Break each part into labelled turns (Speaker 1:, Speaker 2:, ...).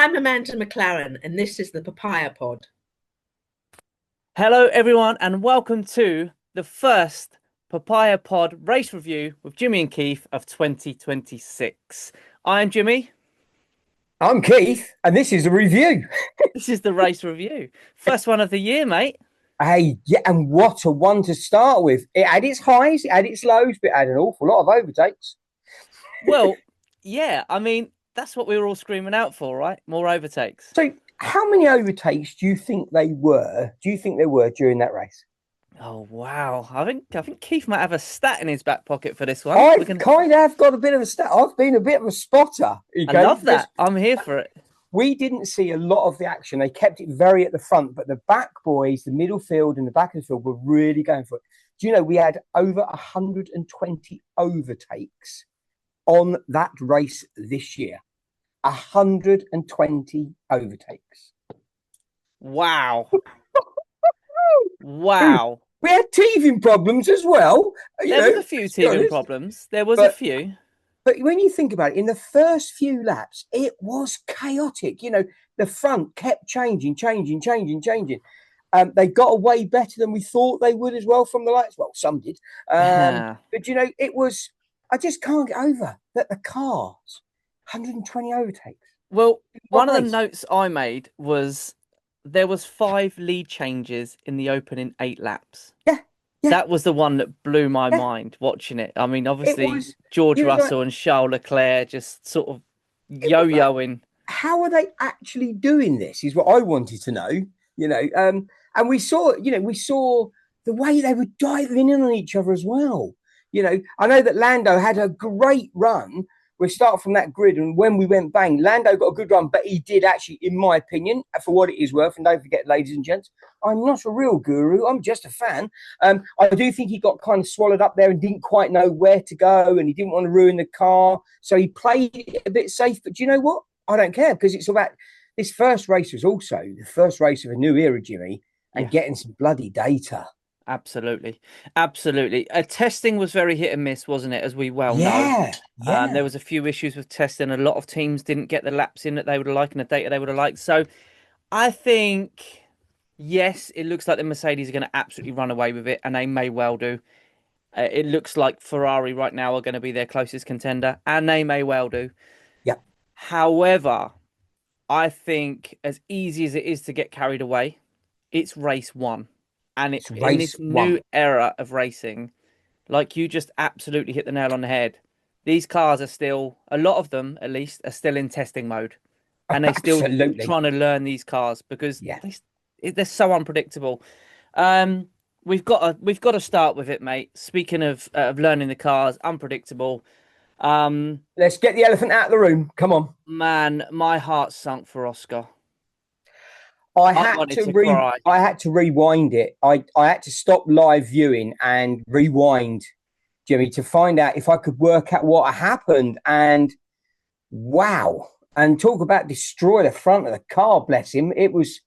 Speaker 1: I'm Amanda McLaren, and this is the Papaya Pod.
Speaker 2: Hello, everyone, and welcome to the first Papaya Pod race review with Jimmy and Keith of 2026. I'm Jimmy.
Speaker 3: I'm Keith, and this is a review.
Speaker 2: This is the race review. First one of the year, mate.
Speaker 3: Hey, yeah, and what a one to start with. It had its highs, it had its lows, but it had an awful lot of overtakes.
Speaker 2: Well, yeah, I mean, that's what we were all screaming out for, right? More overtakes.
Speaker 3: So, how many overtakes do you think they were? Do you think there were during that race?
Speaker 2: Oh, wow. I think Keith might have a stat in his back pocket for this one.
Speaker 3: I've kind of have got a bit of a stat. I've been a bit of a spotter.
Speaker 2: I love that. I'm here for it.
Speaker 3: We didn't see a lot of the action. They kept it very at the front, but the back boys, the middle field and the back of the field were really going for it. Do you know we had over 120 overtakes on that race this year? 120 overtakes.
Speaker 2: Wow. Wow.
Speaker 3: We had teething problems as well.
Speaker 2: There was a few teething problems. There was a few.
Speaker 3: But when you think about it, in the first few laps, it was chaotic. The front kept changing. They got away better than we thought they would as well from the lights. Well, some did. But, it was, I just can't get over that the cars, 120 overtakes.
Speaker 2: Well, one of the notes I made was there was 5 lead changes in the opening 8 laps.
Speaker 3: Yeah.
Speaker 2: That was the one that blew my mind watching it. I mean, obviously, George Russell and Charles Leclerc just sort of yo-yoing.
Speaker 3: How are they actually doing this is what I wanted to know, and we saw the way they were diving in on each other as well. I know that Lando had a great run. We start from that grid, and when we went bang, Lando got a good run, but he did actually, in my opinion, for what it is worth, and don't forget, ladies and gents, I'm not a real guru, I'm just a fan. I do think he got kind of swallowed up there and didn't quite know where to go, and he didn't want to ruin the car, so he played it a bit safe. But do you know what? I don't care, because it's about this first race was also the first race of a new era, Jimmy, and getting some bloody data.
Speaker 2: Absolutely. Testing was very hit and miss, wasn't it? As we well know.
Speaker 3: Yeah.
Speaker 2: There was a few issues with testing. A lot of teams didn't get the laps in that they would have liked and the data they would have liked. So I think, yes, it looks like the Mercedes are going to absolutely run away with it, and they may well do. It looks like Ferrari right now are going to be their closest contender, and they may well do.
Speaker 3: Yeah.
Speaker 2: However, I think as easy as it is to get carried away, it's race one. And it's in this new era of racing, like you just absolutely hit the nail on the head. These cars are still, a lot of them at least, are still in testing mode. And they're still trying to learn these cars because they're so unpredictable. We've got to start with it, mate. Speaking of learning the cars, unpredictable.
Speaker 3: Let's get the elephant out of the room. Come on.
Speaker 2: Man, my heart sunk for Oscar.
Speaker 3: I had to rewind it. I had to stop live viewing and rewind, Jimmy, to find out if I could work out what happened. And wow. And talk about destroy the front of the car, bless him. It was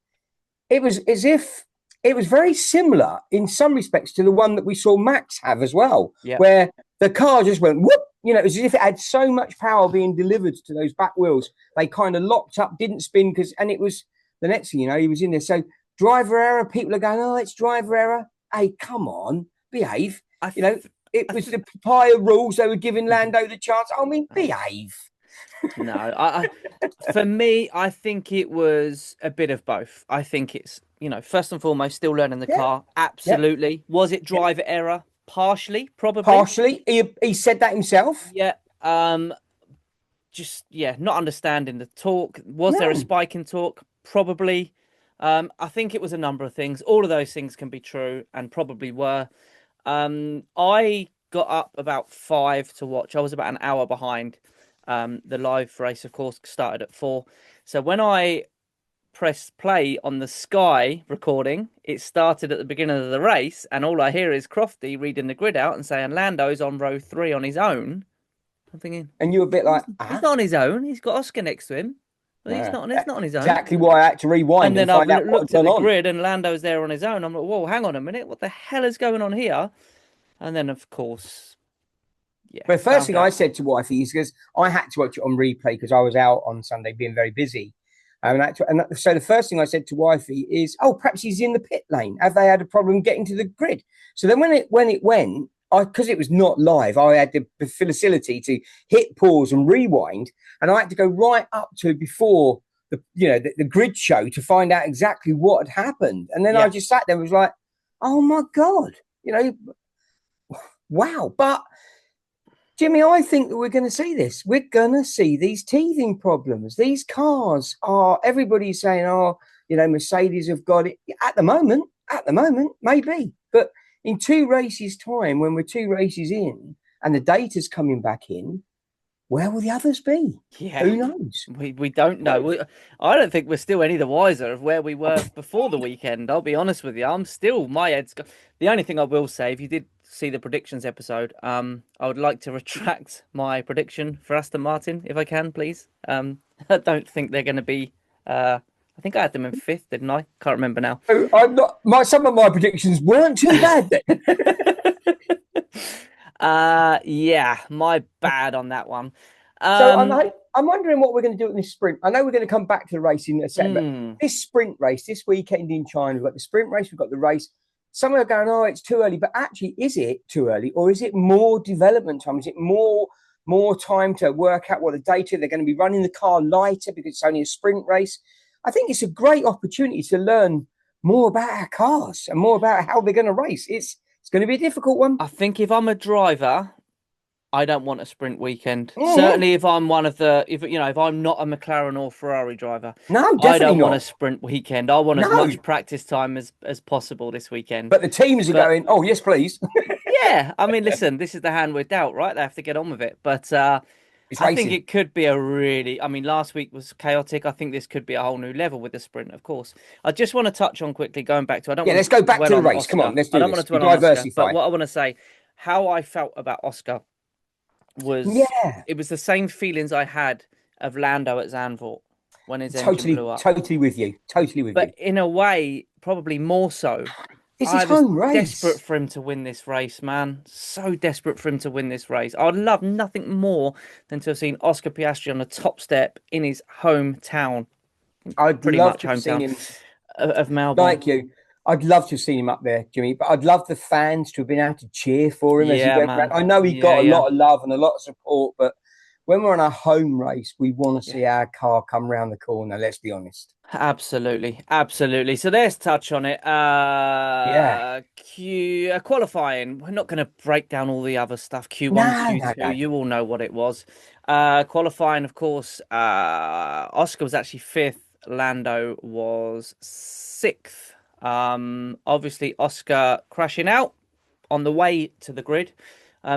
Speaker 3: as if it was very similar in some respects to the one that we saw Max have as well, where the car just went whoop. It was as if it had so much power being delivered to those back wheels. They kind of locked up, didn't spin and it was. The next thing you know, he was in there. So driver error, people are going, oh, it's driver error. Hey, come on, behave. It was the papaya rules. They were giving Lando the chance. I mean, behave.
Speaker 2: No, for me, I think it was a bit of both. I think it's, first and foremost, still learning the car. Absolutely. Yep. Was it driver error? Partially, probably.
Speaker 3: Partially. He said that himself.
Speaker 2: Yeah. Not understanding the torque. Was there a spike in torque? Probably. I think it was a number of things. All of those things can be true and probably were. I got up about 5 to watch. I was about an hour behind. The live race, of course, started at 4. So when I pressed play on the Sky recording, it started at the beginning of the race, and all I hear is Crofty reading the grid out and saying Lando's on row 3 on his own. I'm thinking,
Speaker 3: and you're a bit like,
Speaker 2: he's not on his own. He's got Oscar next to him. Well, he's not on his own.
Speaker 3: Exactly why I had to rewind.
Speaker 2: And then I've looked at the grid and Lando's there on his own. I'm like, whoa, hang on a minute. What the hell is going on here? And then, of course,
Speaker 3: But the first thing I said to wifey is because I had to watch it on replay because I was out on Sunday being very busy. So the first thing I said to wifey is, "Oh, perhaps he's in the pit lane. Have they had a problem getting to the grid?" So then when it went, because it was not live, I had the facility to hit pause and rewind, and I had to go right up to before the grid show to find out exactly what had happened. And then I just sat there and was like, "Oh my God, wow!" But Jimmy, I think that we're going to see this. We're going to see these teething problems. These cars everybody's saying, Mercedes have got it. At the moment, maybe. But in 2 races' time, when we're 2 races in and the data's coming back in, where will the others be?
Speaker 2: Yeah.
Speaker 3: Who knows?
Speaker 2: We don't know. I don't think we're still any the wiser of where we were before the weekend. I'll be honest with you. I'm still, my head's the only thing I will say, if you did see the predictions episode, I would like to retract my prediction for Aston Martin, if I can, please. I don't think they're going to be, I think I had them in 5th, didn't I? Can't remember now.
Speaker 3: I'm not. Some of my predictions weren't too bad then.
Speaker 2: Yeah, my bad on that one.
Speaker 3: So I'm wondering what we're going to do in this sprint. I know we're going to come back to the race in a second, but this sprint race, this weekend in China, we've got the sprint race, we've got the race. Some are going, "Oh, it's too early," but actually, is it too early, or is it more development time? Is it more time to work out what the data? They're going to be running the car lighter because it's only a sprint race. I think it's a great opportunity to learn more about our cars and more about how they're going to race. It's going to be a difficult one.
Speaker 2: I think if I'm a driver, I don't want a sprint weekend. Certainly, if I'm one of if I'm not a McLaren or Ferrari driver, I don't want a sprint weekend. I want as much practice time as possible this weekend.
Speaker 3: But the teams are going, "Oh, yes, please."
Speaker 2: Yeah, I mean, listen, this is the hand we're dealt, right? They have to get on with it. But I think it could be last week was chaotic. I think this could be a whole new level with the sprint, of course. I just want to touch on quickly, going back to,
Speaker 3: let's go back to the race. Come on, let's do this. I don't want to dwell on Oscar,
Speaker 2: but what I want to say, how I felt about Oscar was it was the same feelings I had of Lando at Zandvoort when his engine blew up.
Speaker 3: Totally with you.
Speaker 2: But in a way, probably more so.
Speaker 3: This is home race.
Speaker 2: Desperate for him to win this race, man. So desperate for him to win this race. I'd love nothing more than to have seen Oscar Piastri on the top step in his hometown.
Speaker 3: I'd love to have seen him
Speaker 2: of Melbourne.
Speaker 3: Like you. I'd love to have seen him up there, Jimmy, but I'd love the fans to have been able to cheer for him as he went around. I know he got a lot of love and a lot of support, but when we're on a home race, we want to see our car come round the corner, let's be honest.
Speaker 2: Absolutely. So let's touch on it. Qualifying. We're not going to break down all the other stuff. Q1, Q2, no. You all know what it was. Qualifying, of course, Oscar was actually 5th. Lando was 6th. Obviously Oscar crashing out on the way to the grid.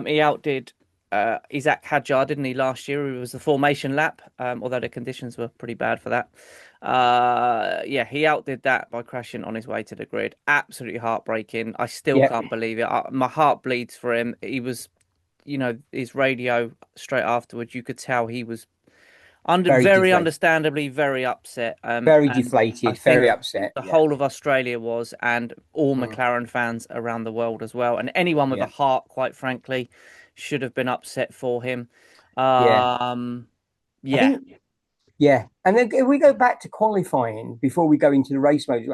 Speaker 2: He outdid Isaac Hadjar, didn't he, last year? It was the formation lap, although the conditions were pretty bad for that. He outdid that by crashing on his way to the grid. Absolutely heartbreaking. I still can't believe it. My heart bleeds for him. He was, his radio straight afterwards, you could tell he was very understandably very upset.
Speaker 3: Very deflated, very upset.
Speaker 2: The whole of Australia was, and all McLaren fans around the world as well. And anyone with a heart, quite frankly, should have been upset for him. And then if we go back to qualifying before we go into the race mode,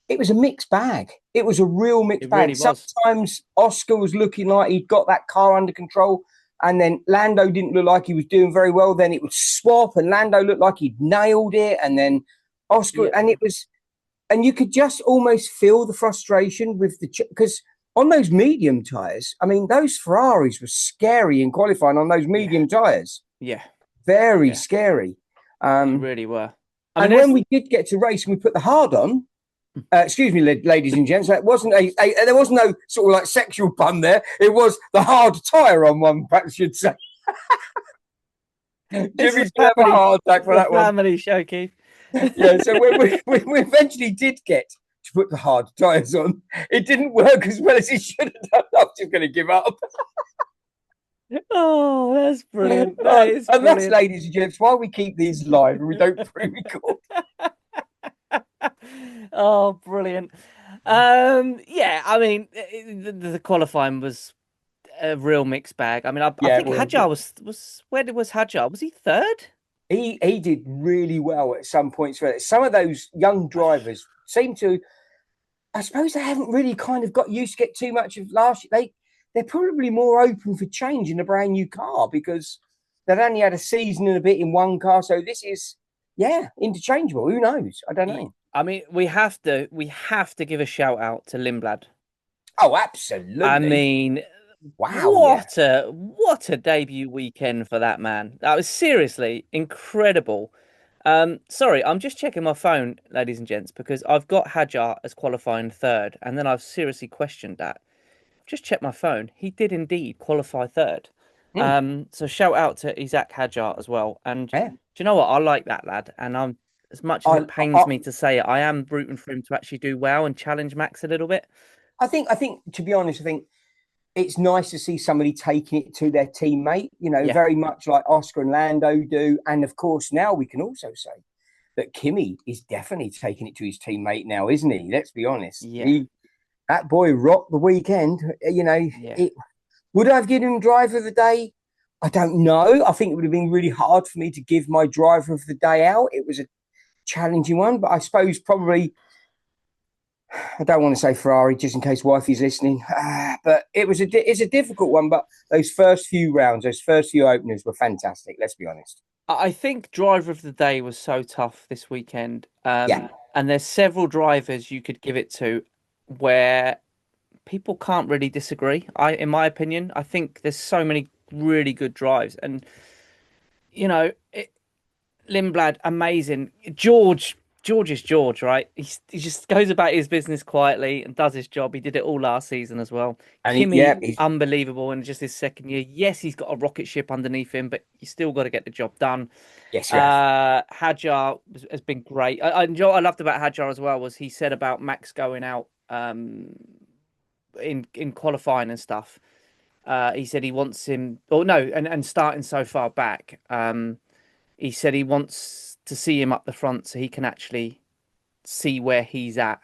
Speaker 2: it was a mixed bag. It was a real mixed bag. Really
Speaker 3: Sometimes Oscar was looking like he'd got that car under control, and then Lando didn't look like he was doing very well. Then it would swap, and Lando looked like he'd nailed it, and then Oscar, and you could just almost feel the frustration with because on those medium tyres, I mean, those Ferraris were scary in qualifying on those medium tyres.
Speaker 2: Yeah.
Speaker 3: Very scary.
Speaker 2: They really were.
Speaker 3: And when we did get to race and we put the hard on, excuse me, ladies and gents, that wasn't there was no sort of like sexual pun there. It was the hard tyre on one, perhaps you'd say. Jimmy's going to have a heart attack for that one.
Speaker 2: Family show, Keith.
Speaker 3: So we eventually did get to put the hard tyres on. It didn't work as well as it should have done. I'm just going to give up.
Speaker 2: Oh, that's brilliant.
Speaker 3: That's, ladies and gents, why we keep these live and we don't pre-record.
Speaker 2: Oh, brilliant. I mean, the qualifying was a real mixed bag. I mean, I think Hadjar was where was Hadjar? Was he 3rd?
Speaker 3: He did really well at some points. Some of those young drivers seem to, I suppose they haven't really kind of got used to get too much of last year. They're probably more open for change in a brand new car because they've only had a season and a bit in one car. So this is, interchangeable. Who knows? I don't know.
Speaker 2: I mean, we have to give a shout out to Lindblad.
Speaker 3: Oh, absolutely.
Speaker 2: I mean,
Speaker 3: wow.
Speaker 2: What a debut weekend for that man. That was seriously incredible. Sorry, I'm just checking my phone, ladies and gents, because I've got Hadjar as qualifying third, and then I've seriously questioned that. Just checked my phone. He did indeed qualify third. So shout out to Isaac Hadjar as well. And do you know what? I like that lad. And as much as it pains me to say it, I am rooting for him to actually do well and challenge Max a little bit.
Speaker 3: I think to be honest, I think it's nice to see somebody taking it to their teammate, very much like Oscar and Lando do. And of course, now we can also say that Kimi is definitely taking it to his teammate now, isn't he? Let's be honest.
Speaker 2: Yeah.
Speaker 3: That boy rocked the weekend. Would I have given him driver of the day? I don't know. I think it would have been really hard for me to give my driver of the day out. It was a challenging one, but I suppose probably, I don't want to say Ferrari just in case wifey's listening, but it's a difficult one. But those first few rounds, those first few openers were fantastic. Let's be honest.
Speaker 2: I think driver of the day was so tough this weekend. And there's several drivers you could give it to where people can't really disagree. In my opinion, I think there's so many really good drives, and Lindblad, amazing. George is George, right? He just goes about his business quietly and does his job. He did it all last season as well. And Kimi, unbelievable in just his second year. Yes, he's got a rocket ship underneath him, but you still got to get the job done.
Speaker 3: Yes,
Speaker 2: Hadjar has been great. I loved about Hadjar as well was he said about Max going out in qualifying and stuff. He said he wants him, and starting so far back. He said he wants to see him up the front so he can actually see where he's at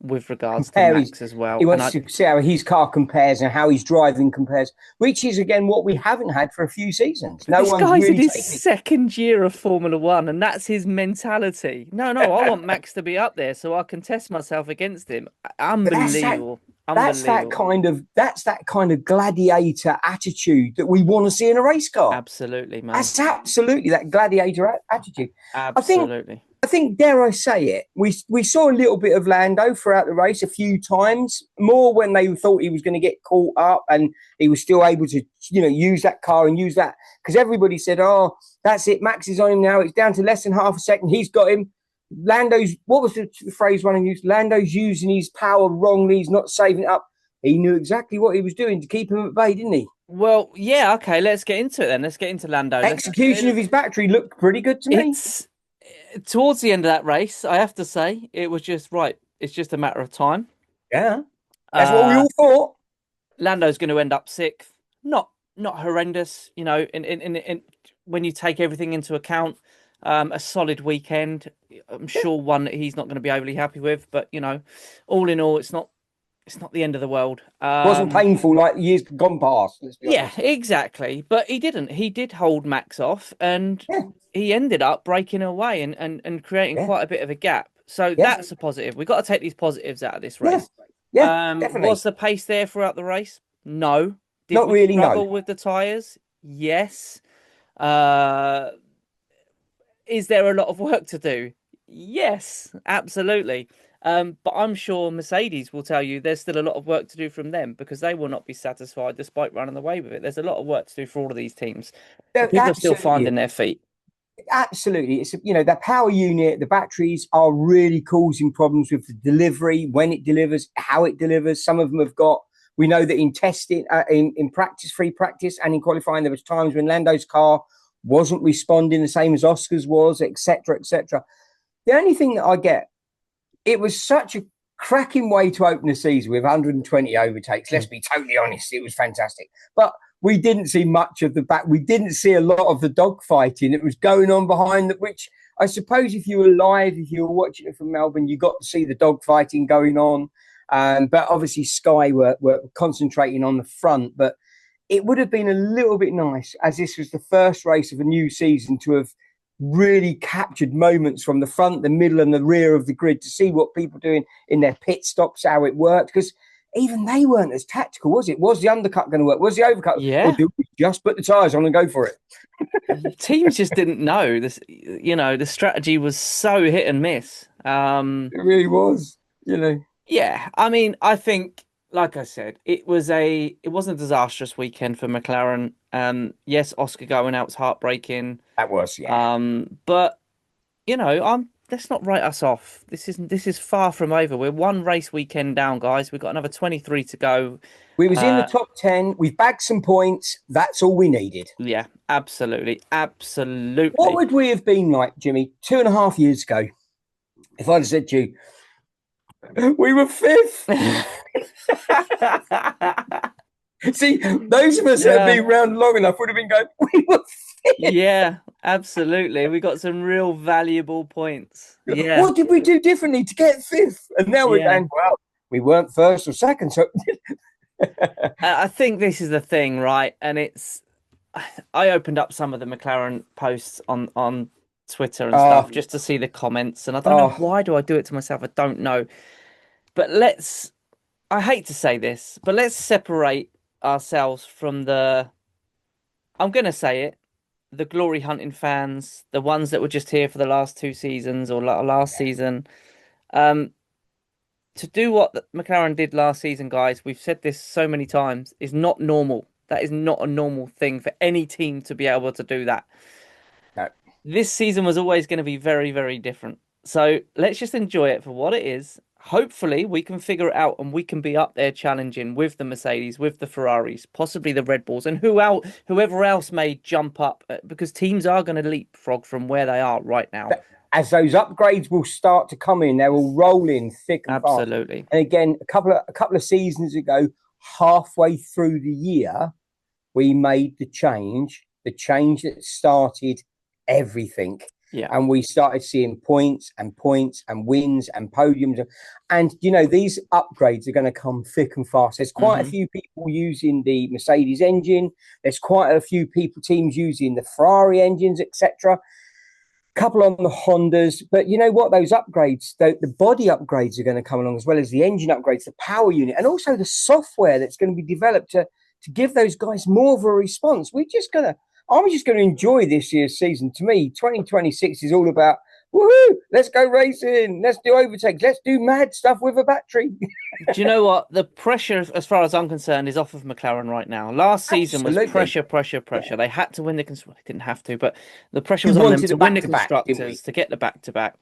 Speaker 2: with regards to Max as well.
Speaker 3: He wants to see how his car compares and how his driving compares, which is, again, what we haven't had for a few seasons.
Speaker 2: This guy's in his second year of Formula One, and that's his mentality. No, I want Max to be up there so I can test myself against him. Unbelievable.
Speaker 3: That's that kind of gladiator attitude that we want to see in a race car.
Speaker 2: Absolutely, man.
Speaker 3: That's absolutely that gladiator attitude.
Speaker 2: Absolutely.
Speaker 3: I think, dare I say it, we saw a little bit of Lando throughout the race a few times, more when they thought he was going to get caught up and he was still able to, use that car and use that. Because everybody said, oh, that's it, Max is on him now. It's down to less than half a second. He's got him. Lando's, what was the phrase one used? Lando's using his power wrongly. He's not saving it up. He knew exactly what he was doing to keep him at bay, didn't he?
Speaker 2: Well, yeah, okay, let's get into it then. Let's get into Lando.
Speaker 3: Execution of his battery looked pretty good to me.
Speaker 2: Towards the end of that race, I have to say, it was just right. It's just a matter of time.
Speaker 3: Yeah, that's what we all thought.
Speaker 2: Lando's going to end up sixth. Not horrendous, in when you take everything into account. A solid weekend. I'm sure one that he's not going to be overly happy with, but all in all, it's not the end of the world.
Speaker 3: It wasn't painful like years gone past.
Speaker 2: Yeah, exactly. But he didn't. He did hold Max off, and he ended up breaking away and creating quite a bit of a gap. So that's a positive. We've got to take these positives out of this race.
Speaker 3: Yeah, definitely.
Speaker 2: Was the pace there throughout the race? No. Did
Speaker 3: not really.
Speaker 2: Struggle with the tyres? Yes. Is there a lot of work to do? Yes, absolutely. But I'm sure Mercedes will tell you there's still a lot of work to do from them because they will not be satisfied despite running away with it. There's a lot of work to do for all of these teams. People are still finding their feet.
Speaker 3: Absolutely. It's, the power unit, the batteries are really causing problems with the delivery, when it delivers, how it delivers. Some of them have got, we know that in testing, in practice, free practice and in qualifying, there was times when Lando's car wasn't responding the same as Oscar's was, etc., etc. The only thing that I get, it was such a cracking way to open the season with 120 overtakes. Let's be totally honest, it was fantastic. But we didn't see much of the back. We didn't see a lot of the dogfighting that was going on behind that, which I suppose if you were live, if you were watching it from Melbourne, you got to see the dogfighting going on. But obviously Sky were concentrating on the front. But it would have been a little bit nice, as this was the first race of a new season, to have really captured moments from the front, the middle, and the rear of the grid to see what people doing in their pit stops, how it worked. Because even they weren't as tactical, was it? Was the undercut going to work? Was the overcut?
Speaker 2: Yeah.
Speaker 3: Or do we just put the tyres on and go for it?
Speaker 2: Teams just didn't know this. The strategy was so hit and miss.
Speaker 3: It really was.
Speaker 2: Yeah, I mean, I think, like I said, it wasn't a disastrous weekend for McLaren. Yes, Oscar going out was heartbreaking.
Speaker 3: That was, yeah.
Speaker 2: But let's not write us off. This is far from over. We're one race weekend down, guys. We've got another 23 to go.
Speaker 3: We was in the top 10. We've bagged some points. That's all we needed.
Speaker 2: Yeah, absolutely. Absolutely.
Speaker 3: What would we have been like, Jimmy, 2.5 years ago, if I'd have said to you, we were 5th? See, those of us that have been around long enough would have been going, we were 5th.
Speaker 2: Yeah, absolutely. We got some real valuable points. Yeah.
Speaker 3: What did we do differently to get 5th? And now we're going, well, we weren't 1st or 2nd. So
Speaker 2: I think this is the thing, right? And I opened up some of the McLaren posts on Twitter and stuff just to see the comments, and I don't know, why do I do it to myself? I don't know. But I hate to say this, but let's separate ourselves from I'm going to say it, the glory hunting fans, the ones that were just here for the last 2 seasons or last season. To do what McLaren did last season, guys, we've said this so many times, is not normal. That is not a normal thing for any team to be able to do that.
Speaker 3: No.
Speaker 2: This season was always going to be very, very different. So let's just enjoy it for what it is. Hopefully we can figure it out and we can be up there challenging with the Mercedes, with the Ferraris, possibly the Red Bulls, and whoever else may jump up, because teams are going to leapfrog from where they are right now.
Speaker 3: As those upgrades will start to come in, they will roll in thick and fast.
Speaker 2: Absolutely.
Speaker 3: And again, a couple of seasons ago, halfway through the year, we made the change that started everything.
Speaker 2: Yeah.
Speaker 3: And we started seeing points and wins and podiums. And, these upgrades are going to come thick and fast. There's quite a few people using the Mercedes engine. There's quite a few teams using the Ferrari engines, etc. Couple on the Hondas. But you know what? Those upgrades, the body upgrades are going to come along, as well as the engine upgrades, the power unit, and also the software that's going to be developed to give those guys more of a response. I'm just going to enjoy this year's season. To me, 2026 is all about, woohoo, let's go racing, let's do overtakes, let's do mad stuff with a battery.
Speaker 2: Do you know what? The pressure, as far as I'm concerned, is off of McLaren right now. Last season was pressure. Yeah. They had to win they didn't have to, but the pressure was on them to win the Constructors, to get the back-to-back.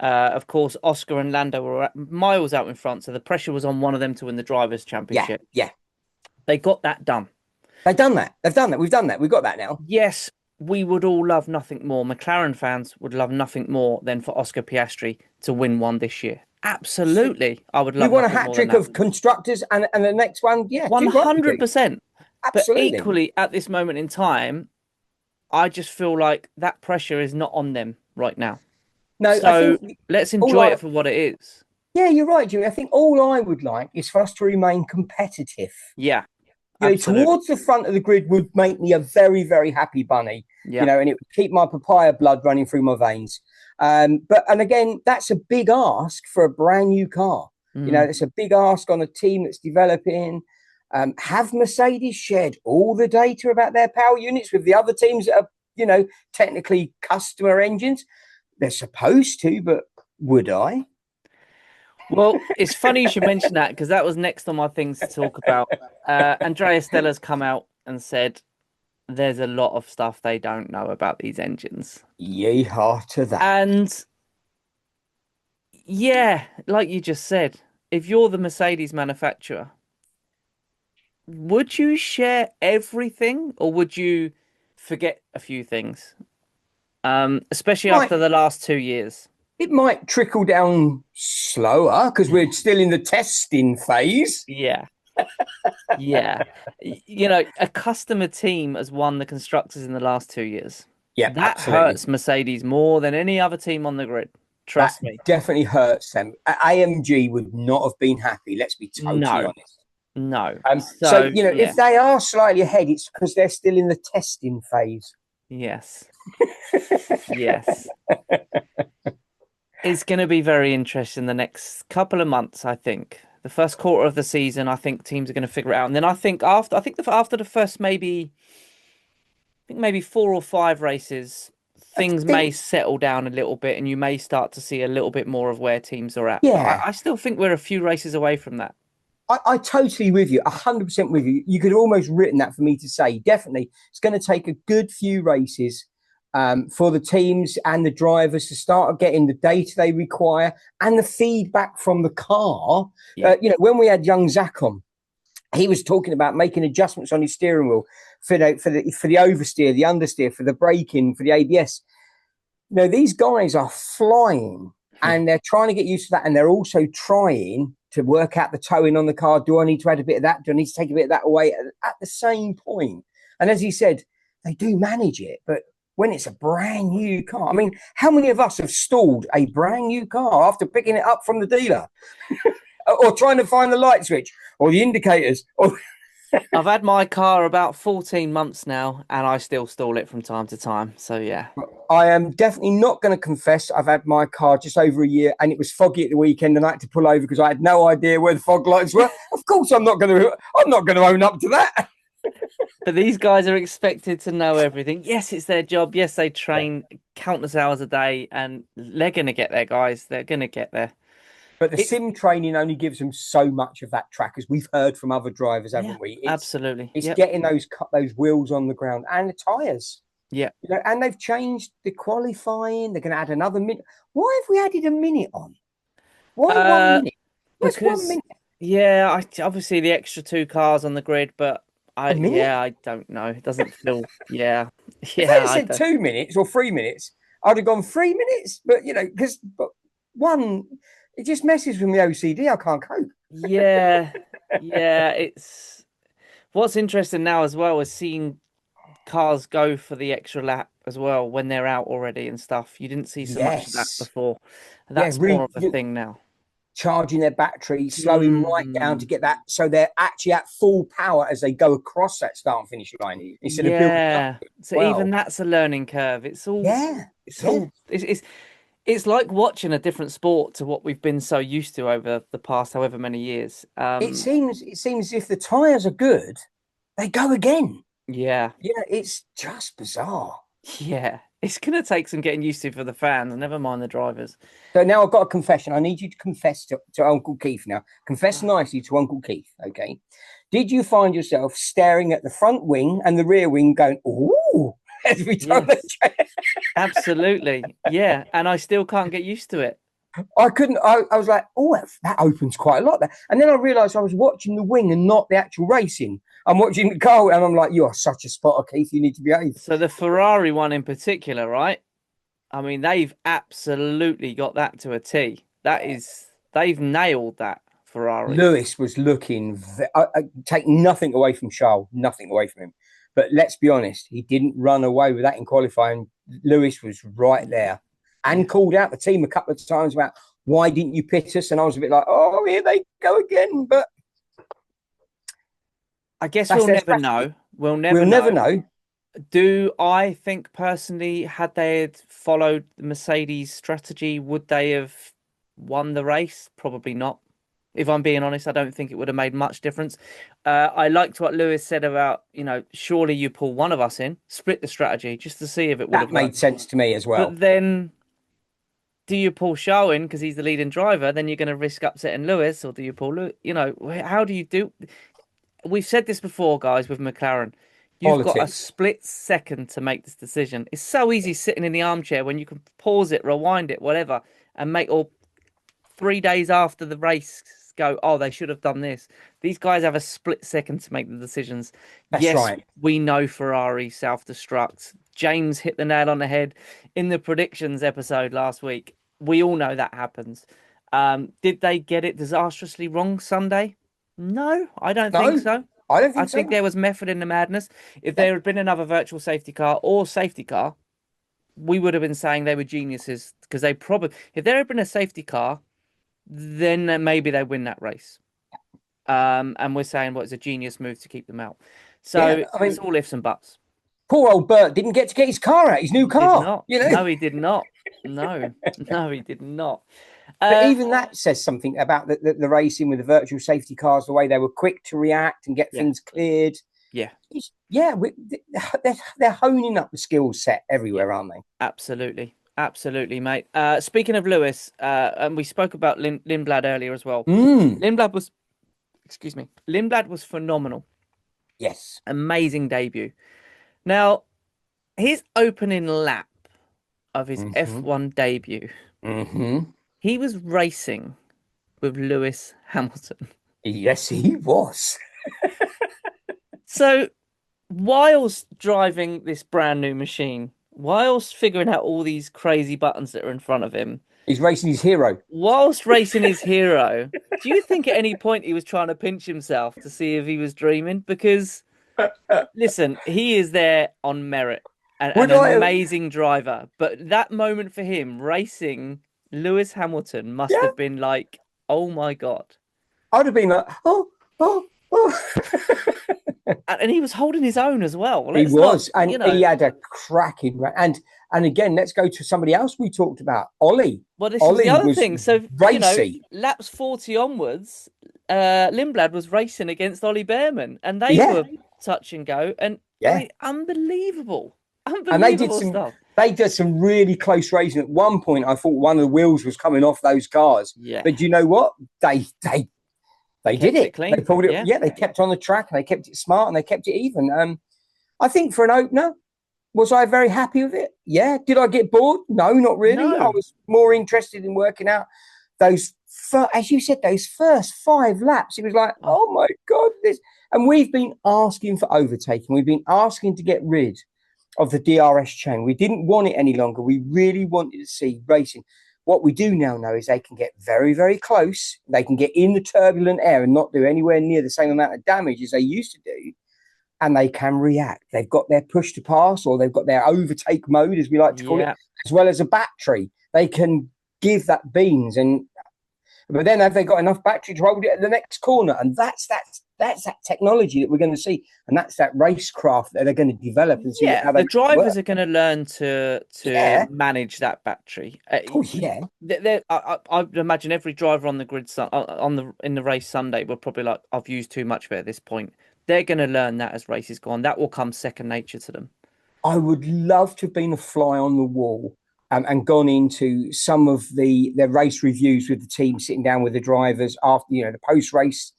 Speaker 2: Of course, Oscar and Lando were miles out in front, so the pressure was on one of them to win the Drivers' Championship.
Speaker 3: Yeah.
Speaker 2: They got that done.
Speaker 3: They've done that. We've done that. We've got that now.
Speaker 2: Yes, we would all love nothing more. McLaren fans would love nothing more than for Oscar Piastri to win one this year. Absolutely. I would love.
Speaker 3: We want a hat trick of Constructors and the next one,
Speaker 2: 100%. But
Speaker 3: Absolutely.
Speaker 2: equally, at this moment in time, I just feel like that pressure is not on them right now.
Speaker 3: No,
Speaker 2: so let's enjoy it for what it is.
Speaker 3: Yeah, you're right, Jimmy. I think all I would like is for us to remain competitive.
Speaker 2: Yeah.
Speaker 3: Towards the front of the grid would make me a very, very happy bunny.
Speaker 2: Yeah.
Speaker 3: And it would keep my papaya blood running through my veins. And again, that's a big ask for a brand new car. It's a big ask on a team that's developing. Have Mercedes shared all the data about their power units with the other teams that are, technically customer engines? They're supposed to, but would I?
Speaker 2: Well, it's funny you should mention that, because that was next on my things to talk about. Andrea Stella's come out and said there's a lot of stuff they don't know about these engines.
Speaker 3: Yeehaw to that.
Speaker 2: And yeah, like you just said, if you're the Mercedes manufacturer, would you share everything or would you forget a few things? Especially after the last 2 years.
Speaker 3: It might trickle down slower because we're still in the testing phase.
Speaker 2: Yeah. Yeah. A customer team has won the Constructors in the last 2 years.
Speaker 3: Yeah,
Speaker 2: that hurts Mercedes more than any other team on the grid. Trust me.
Speaker 3: Definitely hurts them. AMG would not have been happy. Let's be totally honest.
Speaker 2: No.
Speaker 3: If they are slightly ahead, it's because they're still in the testing phase.
Speaker 2: Yes. Yes. It's going to be very interesting the next couple of months, I think. The first quarter of the season, I think teams are going to figure it out. And then after the first maybe 4 or 5 races, things may settle down a little bit and you may start to see a little bit more of where teams are at.
Speaker 3: Yeah.
Speaker 2: But I still think we're a few races away from that.
Speaker 3: I totally with you, 100% with you. You could have almost written that for me to say, definitely, it's going to take a good few races for the teams and the drivers to start getting the data they require and the feedback from the car.
Speaker 2: Yeah.
Speaker 3: When we had young Zach on, he was talking about making adjustments on his steering wheel for the oversteer, the understeer, for the braking, for the ABS. These guys are flying and they're trying to get used to that. And they're also trying to work out the towing on the car. Do I need to add a bit of that? Do I need to take a bit of that away at the same point? And as he said, they do manage it. But when it's a brand new car, I mean, how many of us have stalled a brand new car after picking it up from the dealer or trying to find the light switch or the indicators?
Speaker 2: I've had my car about 14 months now and I still stall it from time to time. So, yeah.
Speaker 3: I am definitely not going to confess I've had my car just over a year and it was foggy at the weekend and I had to pull over because I had no idea where the fog lights were. Of course, I'm not going to own up to that.
Speaker 2: But these guys are expected to know everything. Yes, it's their job. Yes, they train countless hours a day and they're going to get there, guys. They're going to get there.
Speaker 3: But the sim training only gives them so much of that track, as we've heard from other drivers, haven't we?
Speaker 2: Absolutely.
Speaker 3: It's getting those wheels on the ground and the tyres.
Speaker 2: Yeah.
Speaker 3: And they've changed the qualifying. They're going to add another minute. Why have we added a minute on? Why 1 minute? What's 1 minute?
Speaker 2: Yeah, obviously the extra 2 cars on the grid, but I don't know. It doesn't feel. Yeah.
Speaker 3: If they had said 2 minutes or 3 minutes, I'd have gone 3 minutes. But because one, it just messes with my OCD. I can't cope.
Speaker 2: Yeah. It's what's interesting now as well is seeing cars go for the extra lap as well when they're out already and stuff. You didn't see so much of that before. That's more of a thing now.
Speaker 3: Charging their battery, slowing right down to get that, so they're actually at full power as they go across that start and finish line instead of building up.
Speaker 2: So even that's a learning curve. It's like watching a different sport to what we've been so used to over the past however many years.
Speaker 3: It seems if the tyres are good, they go again.
Speaker 2: Yeah.
Speaker 3: It's just bizarre.
Speaker 2: Yeah. It's going to take some getting used to for the fans, never mind the drivers.
Speaker 3: So now I've got a confession. I need you to confess to Uncle Keith now. Confess nicely to Uncle Keith, okay? Did you find yourself staring at the front wing and the rear wing going, ooh, every time?
Speaker 2: Yes. Absolutely. Yeah. And I still can't get used to it.
Speaker 3: I couldn't. I was like, oh, that opens quite a lot there. And then I realised I was watching the wing and not the actual racing. I'm watching the car and I'm like, you are such a spotter, Keith. You need to behave.
Speaker 2: So the Ferrari one in particular, right? I mean, they've absolutely got that to a T. They've nailed that, Ferrari.
Speaker 3: Lewis was looking, I take nothing away from Charles, nothing away from him. But let's be honest, he didn't run away with that in qualifying. Lewis was right there and called out the team a couple of times about why didn't you pit us? And I was a bit like, oh, here they go again. But
Speaker 2: I guess we'll never know. We'll never know. Do I think personally, had they had followed the Mercedes strategy, would they have won the race? Probably not. If I'm being honest, I don't think it would have made much difference. I liked what Lewis said about, surely you pull one of us in, split the strategy just to see if it would have
Speaker 3: made sense to me as well.
Speaker 2: But then do you pull Charles in because he's the leading driver? Then you're going to risk upsetting Lewis, or do you pull Lewis? How do you do? We've said this before, guys, with McLaren. You've got a split second to make this decision. It's so easy sitting in the armchair when you can pause it, rewind it, whatever, and make 3 days after the race go, oh, they should have done this. These guys have a split second to make the decisions.
Speaker 3: That's right.
Speaker 2: We know Ferrari self-destruct. James hit the nail on the head in the predictions episode last week. We all know that happens. Did they get it disastrously wrong Sunday? No, I don't think so. I think there was method in the madness. If there had been another virtual safety car or safety car, we would have been saying they were geniuses, because they probably, if there had been a safety car, then maybe they win that race. And we're saying, it's a genius move to keep them out. So it's all ifs and buts.
Speaker 3: Poor old Bert didn't get to get his car out, his new car.
Speaker 2: You know? No, he did not. No, he did not.
Speaker 3: But even that says something about the racing with the virtual safety cars, the way they were quick to react and get things cleared.
Speaker 2: Yeah.
Speaker 3: They're honing up the skill set everywhere, aren't they?
Speaker 2: Absolutely, mate. Speaking of Lewis, and we spoke about Lindblad earlier as well. Lindblad was phenomenal.
Speaker 3: Yes.
Speaker 2: Amazing debut. Now, his opening lap of his F1 debut, he was racing with Lewis Hamilton.
Speaker 3: Yes, he was.
Speaker 2: So, whilst driving this brand new machine, whilst figuring out all these crazy buttons that are in front of him,
Speaker 3: he's racing his hero.
Speaker 2: Whilst racing his hero, do you think at any point he was trying to pinch himself to see if he was dreaming? Because, listen, he is there on merit and an amazing driver. But that moment for him, racing Lewis Hamilton, must have been like, oh my God.
Speaker 3: I'd have been like, oh.
Speaker 2: And he was holding his own as well.
Speaker 3: He was, and he had a cracking. And again, let's go to somebody else we talked about, Ollie.
Speaker 2: Well, this is the other thing. So, laps 40 onwards, Lindblad was racing against Ollie Behrman, and they were touch and go, and I mean, unbelievable stuff.
Speaker 3: They did some really close racing. At one point, I thought one of the wheels was coming off those cars.
Speaker 2: Yeah.
Speaker 3: But you know what? They did it.
Speaker 2: Clean.
Speaker 3: They pulled it. Yeah, they kept on the track and they kept it smart and they kept it even. I think for an opener, was I very happy with it? Yeah. Did I get bored? No, not really.
Speaker 2: No.
Speaker 3: I was more interested in working out those, as you said, those first 5 laps. It was like, oh my God, this. And we've been asking for overtaking. We've been asking to get rid of the DRS chain. We didn't want it any longer. We really wanted to see racing. What we do now know is they can get very, very close. They can get in the turbulent air and not do anywhere near the same amount of damage as they used to do. And they can react. They've got their push to pass, or they've got their overtake mode, as we like to call it, as well as a battery. They can give that beans. But then have they got enough battery to hold it at the next corner? And that's that technology that we're going to see. And that's that racecraft that they're going to develop and see how
Speaker 2: the drivers are going to learn to manage that battery. I imagine every driver on the grid in the race Sunday will probably like, I've used too much of it at this point. They're going to learn that as races go on. That will come second nature to them. I
Speaker 3: would love to have been a fly on the wall and gone into some of their race reviews with the team, sitting down with the drivers after, the post-race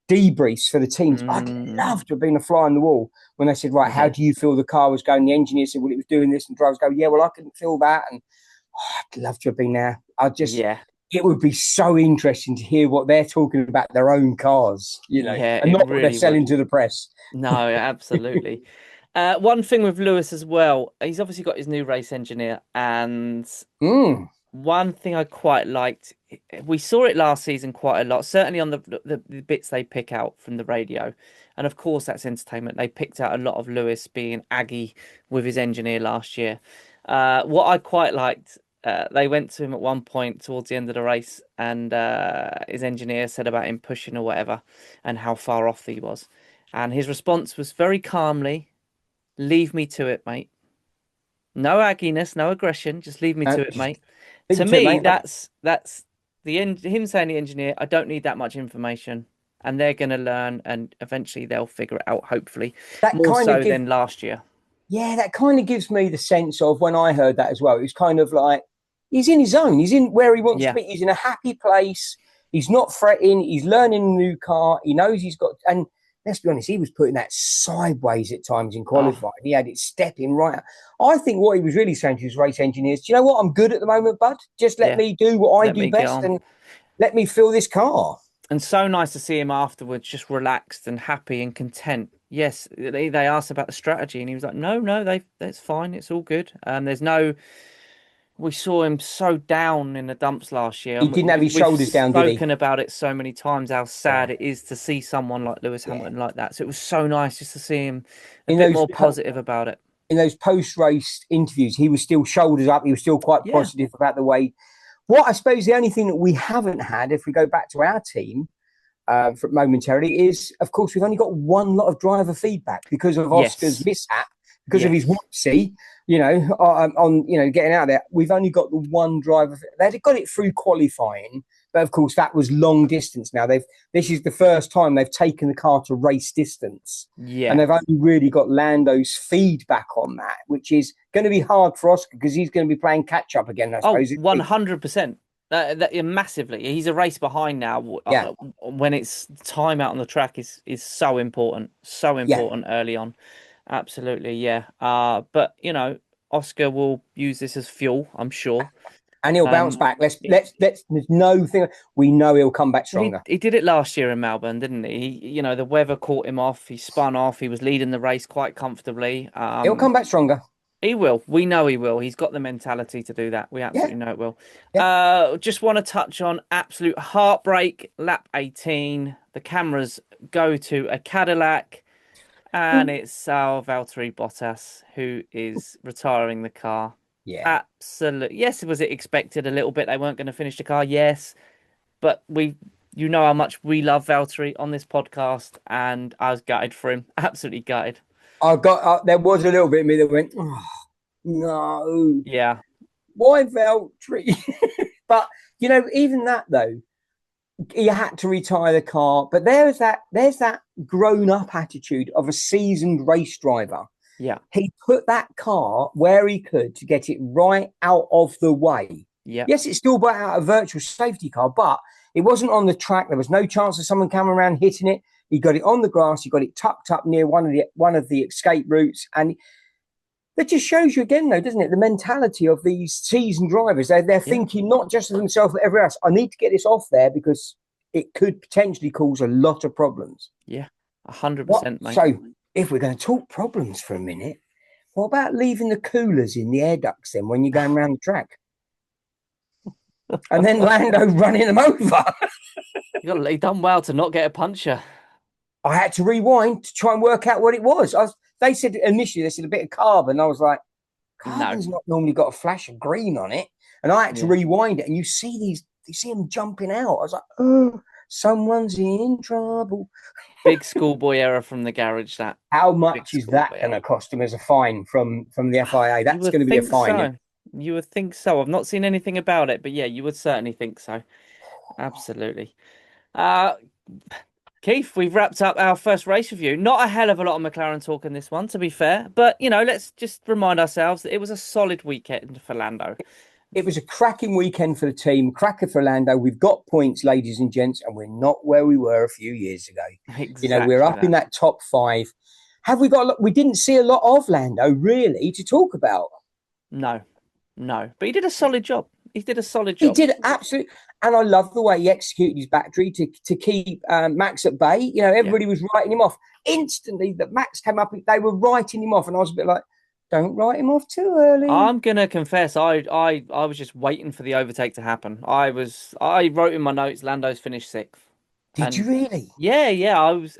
Speaker 3: debriefs for the teams. I'd love to have been a fly on the wall when they said, right, how do you feel the car was going? The engineer said, well, it was doing this. And drivers go, yeah, well, I couldn't feel that. And I'd love to have been there. It would be so interesting to hear what they're talking about their own cars, and not what they're selling to the press.
Speaker 2: No, absolutely. One thing with Lewis as well, he's obviously got his new race engineer, and one thing I quite liked, we saw it last season quite a lot, certainly on the bits they pick out from the radio. And of course, that's entertainment. They picked out a lot of Lewis being aggy with his engineer last year. What I quite liked, they went to him at one point towards the end of the race, and his engineer said about him pushing or whatever and how far off he was. And his response was very calmly, leave me to it, mate. No agginess, no aggression, just leave me to it, mate. To me, that's him saying the engineer, I don't need that much information. And they're going to learn, and eventually they'll figure it out, hopefully, more so than last year.
Speaker 3: Yeah, that kind of gives me the sense of, when I heard that as well, it was kind of like, he's in his zone. He's in where he wants to be. He's in a happy place. He's not fretting. He's learning a new car. He knows he's got... And let's be honest, he was putting that sideways at times in qualifying. He had it stepping right out. I think what he was really saying to his race engineers, do you know what? I'm good at the moment, bud. Just let me do what I do best and let me feel this car.
Speaker 2: And so nice to see him afterwards, just relaxed and happy and content. Yes, they asked about the strategy, and he was like, no, that's fine. It's all good. We saw him so down in the dumps last year.
Speaker 3: He didn't have his shoulders down, did he?
Speaker 2: We've spoken about it so many times, how sad it is to see someone like Lewis Hamilton like that. So it was so nice just to see him a bit more positive about it.
Speaker 3: In those post-race interviews, he was still shoulders up. He was still quite positive about the way. What I suppose the only thing that we haven't had, if we go back to our team momentarily, is, of course, we've only got one lot of driver feedback because of Oscar's mishap, because of his whoopsie, on getting out there. We've only got the one driver. They'd got it through qualifying, but of course that was long distance. Now this is the first time they've taken the car to race distance, and they've only really got Lando's feedback on that, which is going to be hard for Oscar because he's going to be playing catch up again. I suppose
Speaker 2: 100%. Massively, he's a race behind now. When it's time out on the track is so important, early on. Absolutely, yeah. But Oscar will use this as fuel, I'm sure,
Speaker 3: and he'll bounce back. Let's. There's no thing. We know he'll come back stronger.
Speaker 2: He did it last year in Melbourne, didn't he? The weather caught him off. He spun off. He was leading the race quite comfortably.
Speaker 3: He'll come back stronger.
Speaker 2: He will. We know he will. He's got the mentality to do that. We absolutely know it will. Just want to touch on absolute heartbreak. Lap 18. The cameras go to a Cadillac, and it's Valtteri Bottas who is retiring the car.
Speaker 3: Yeah.
Speaker 2: Absolutely. Yes, was it expected a little bit? They weren't going to finish the car. Yes. But you know how much we love Valtteri on this podcast, and I was gutted for him. Absolutely gutted.
Speaker 3: There was a little bit of me that went, oh, no.
Speaker 2: Yeah.
Speaker 3: Why Valtteri? But, even that, though, he had to retire the car. But there's that grown-up attitude of a seasoned race driver.
Speaker 2: Yeah.
Speaker 3: He put that car where he could to get it right out of the way.
Speaker 2: Yeah.
Speaker 3: Yes, it still brought out a virtual safety car, but it wasn't on the track. There was no chance of someone coming around hitting it. He got it on the grass. He got it tucked up near one of the escape routes. And that just shows you again, though, doesn't it? The mentality of these seasoned drivers. They're thinking not just of themselves, but everyone else. I need to get this off there because it could potentially cause a lot of problems.
Speaker 2: Yeah, 100%, mate.
Speaker 3: So if we're going to talk problems for a minute, what about leaving the coolers in the air ducts then when you're going around the track? And then Lando running them over.
Speaker 2: He done well to not get a puncture.
Speaker 3: I had to rewind to try and work out what it was. They said initially, a bit of carbon. I was like, carbon's not normally got a flash of green on it. And I had to rewind it. And you see them jumping out. I was like, oh, someone's in trouble.
Speaker 2: Big schoolboy error from the garage. That.
Speaker 3: How much is that going to cost him as a fine from the FIA? That's going to be a fine.
Speaker 2: So. You would think so. I've not seen anything about it, but yeah, you would certainly think so. Absolutely. Keith, we've wrapped up our first race review. Not a hell of a lot of McLaren talk in this one, to be fair. But, let's just remind ourselves that it was a solid weekend for Lando.
Speaker 3: It was a cracking weekend for the team, cracker for Lando. We've got points, ladies and gents, and we're not where we were a few years ago.
Speaker 2: Exactly
Speaker 3: we're up in that top 5. Have we got we didn't see a lot of Lando, really, to talk about.
Speaker 2: No. But he did a solid job. He did
Speaker 3: absolutely. And I love the way he executed his battery to keep Max at bay. Everybody was writing him off. Instantly that Max came up, they were writing him off. And I was a bit like, don't write him off too early.
Speaker 2: I'm going to confess, I was just waiting for the overtake to happen. I wrote in my notes, Lando's finished 6th.
Speaker 3: Did you really?
Speaker 2: Yeah.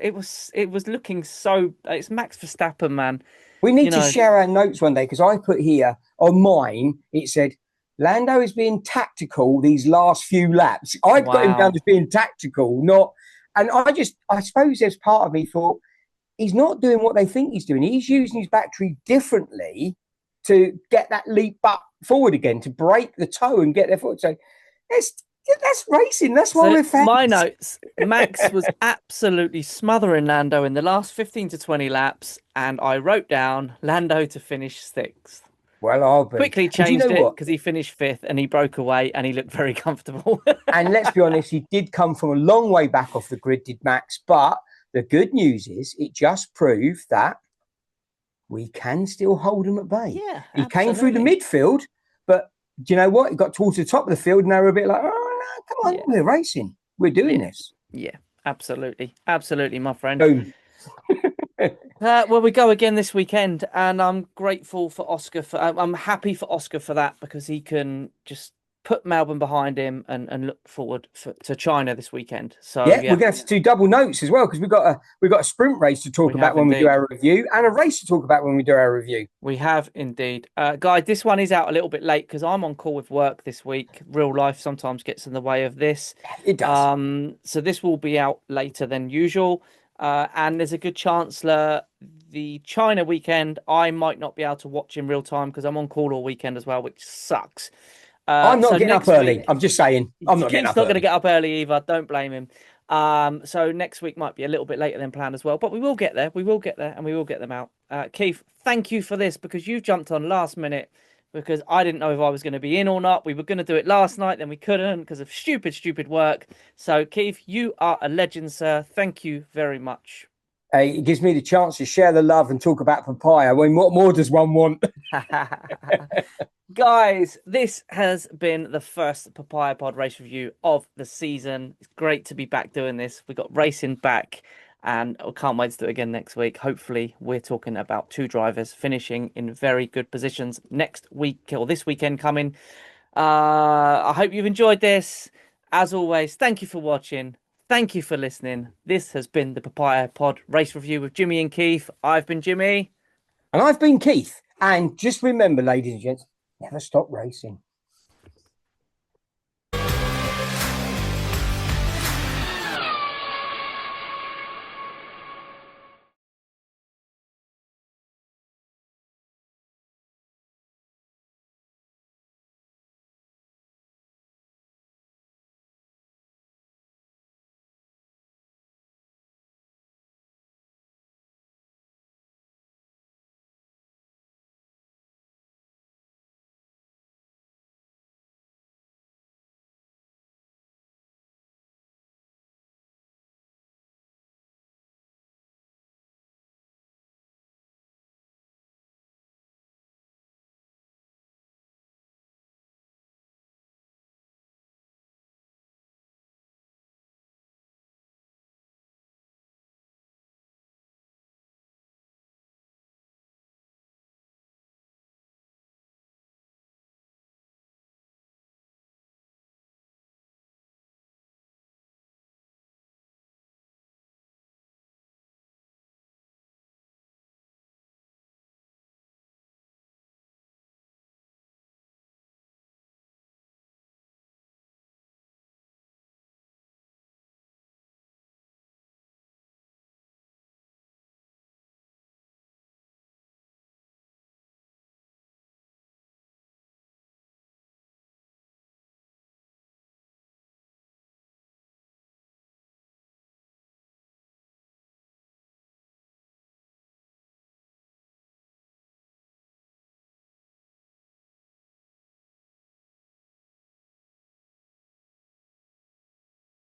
Speaker 2: It was looking so, it's Max Verstappen, man.
Speaker 3: We need to share our notes one day because I put here on mine, it said, Lando is being tactical these last few laps. I've got him down as being tactical, not. And I suppose there's part of me thought he's not doing what they think he's doing. He's using his battery differently to get that leap up forward again, to break the toe and get their foot. So that's racing. That's why we're fans.
Speaker 2: My notes, Max was absolutely smothering Lando in the last 15 to 20 laps. And I wrote down Lando to finish 6th.
Speaker 3: Well, I'll be.
Speaker 2: Quickly changed it because he finished 5th and he broke away and he looked very comfortable.
Speaker 3: And let's be honest, he did come from a long way back off the grid, did Max. But the good news is it just proved that we can still hold him at bay.
Speaker 2: Yeah,
Speaker 3: he came through the midfield, but do you know what? He got towards the top of the field and they were a bit like, oh, no, come on, we're racing. We're doing this.
Speaker 2: Yeah, absolutely. Absolutely, my friend.
Speaker 3: Boom.
Speaker 2: Well, we go again this weekend, and I'm grateful for Oscar. I'm happy for Oscar for that because he can just put Melbourne behind him and look forward to China this weekend. So
Speaker 3: we're going to have to do double notes as well because we've got a sprint race to talk about when we do our review and a race to talk about when we do our review.
Speaker 2: We have indeed. Guy, this one is out a little bit late because I'm on call with work this week. Real life sometimes gets in the way of this.
Speaker 3: It does.
Speaker 2: So this will be out later than usual. And there's a good chance the China weekend, I might not be able to watch in real time because I'm on call all weekend as well, which sucks.
Speaker 3: I'm not getting up early. I'm just saying. I'm not getting up early.
Speaker 2: Keith's not going to get up early either. Don't blame him. So next week might be a little bit later than planned as well, but we will get there. We will get there, and we will get them out. Keith, thank you for this, because you jumped on last minute, because I didn't know if I was going to be in or not. We were going to do it last night, then we couldn't because of stupid work. So Keith, you are a legend, sir. Thank you very much.
Speaker 3: Hey, it gives me the chance to share the love and talk about papaya. I mean, what more does one want?
Speaker 2: Guys, this has been the first Papaya Pod race review of the season. It's great to be back doing this. We got racing back, and I can't wait to do it again next week. Hopefully, we're talking about 2 drivers finishing in very good positions next week, or this weekend coming. I hope you've enjoyed this. As always, thank you for watching. Thank you for listening. This has been the Papaya Pod race review with Jimmy and Keith. I've been Jimmy.
Speaker 3: And I've been Keith. And just remember, ladies and gents, never stop racing.